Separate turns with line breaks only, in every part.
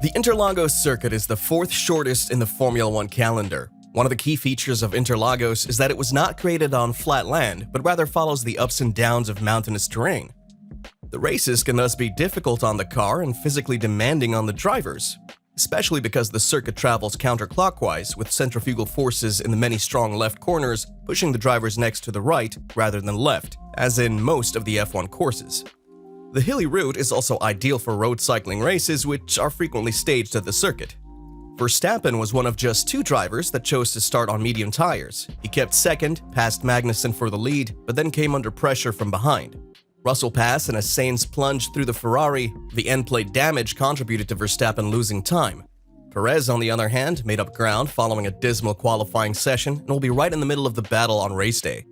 The Interlagos circuit is the fourth shortest in the Formula One calendar. One of the key features of Interlagos is that it was not created on flat land, but rather follows the ups and downs of mountainous terrain. The races can thus be difficult on the car and physically demanding on the drivers, especially because the circuit travels counterclockwise with centrifugal forces in the many strong left corners pushing the drivers next to the right rather than left, as in most of the F1 courses. The hilly route is also ideal for road cycling races, which are frequently staged at the circuit. Verstappen was one of just two drivers that chose to start on medium tires. He kept second, passed Magnussen for the lead, but then came under pressure from behind. Russell passed and as Sainz plunged through the Ferrari, the end plate damage contributed to Verstappen losing time. Perez, on the other hand, made up ground following a dismal qualifying session and will be right in the middle of the battle on race day.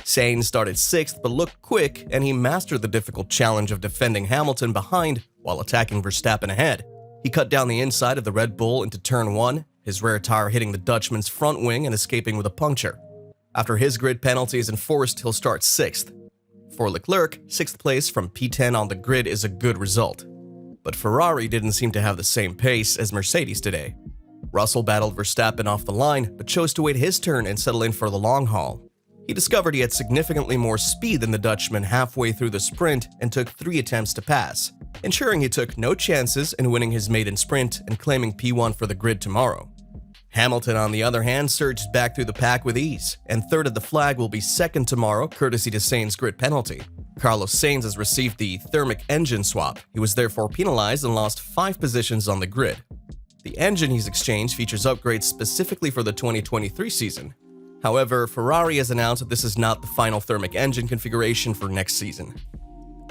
Sainz started 6th but looked quick, and he mastered the difficult challenge of defending Hamilton behind while attacking Verstappen ahead. He cut down the inside of the Red Bull into turn 1, his rear tire hitting the Dutchman's front wing and escaping with a puncture. After his grid penalty is enforced, he'll start 6th. For Leclerc, 6th place from P10 on the grid is a good result. But Ferrari didn't seem to have the same pace as Mercedes today. Russell battled Verstappen off the line, but chose to wait his turn and settle in for the long haul. He discovered he had significantly more speed than the Dutchman halfway through the sprint and took 3 attempts to pass, ensuring he took no chances in winning his maiden sprint and claiming P1 for the grid tomorrow. Hamilton, on the other hand, surged back through the pack with ease, and third at the flag will be second tomorrow, courtesy to Sainz's grid penalty. Carlos Sainz has received the thermic engine swap. He was therefore penalized and lost 5 positions on the grid. The engine he's exchanged features upgrades specifically for the 2023 season. However, Ferrari has announced that this is not the final thermic engine configuration for next season.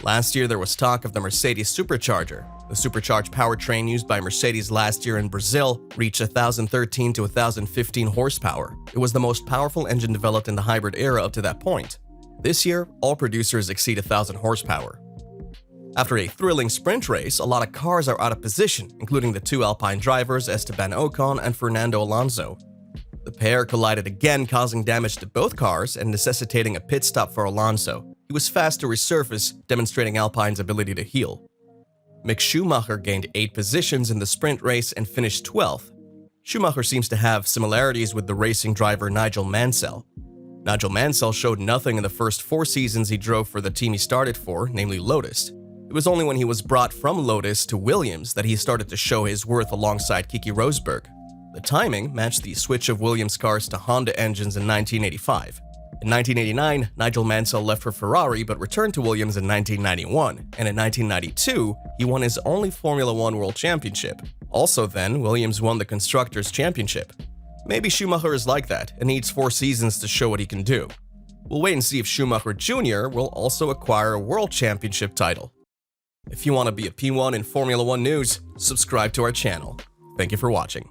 Last year, there was talk of the Mercedes supercharger. The supercharged powertrain used by Mercedes last year in Brazil reached 1,013 to 1,015 horsepower. It was the most powerful engine developed in the hybrid era up to that point. This year, all producers exceed 1,000 horsepower. After a thrilling sprint race, a lot of cars are out of position, including the 2 Alpine drivers Esteban Ocon and Fernando Alonso. The pair collided again, causing damage to both cars and necessitating a pit stop for Alonso. He was fast to resurface, demonstrating Alpine's ability to heal. Mick Schumacher gained 8 positions in the sprint race and finished 12th. Schumacher seems to have similarities with the racing driver Nigel Mansell. Nigel Mansell showed nothing in the first 4 seasons he drove for the team he started for, namely Lotus. It was only when he was brought from Lotus to Williams that he started to show his worth alongside Keke Rosberg. The timing matched the switch of Williams cars to Honda engines in 1985. In 1989, Nigel Mansell left for Ferrari but returned to Williams in 1991, and in 1992, he won his only Formula One World Championship. Also then, Williams won the Constructors' Championship. Maybe Schumacher is like that and needs 4 seasons to show what he can do. We'll wait and see if Schumacher Jr. will also acquire a World Championship title. If you want to be a P1 in Formula One news, subscribe to our channel. Thank you for watching.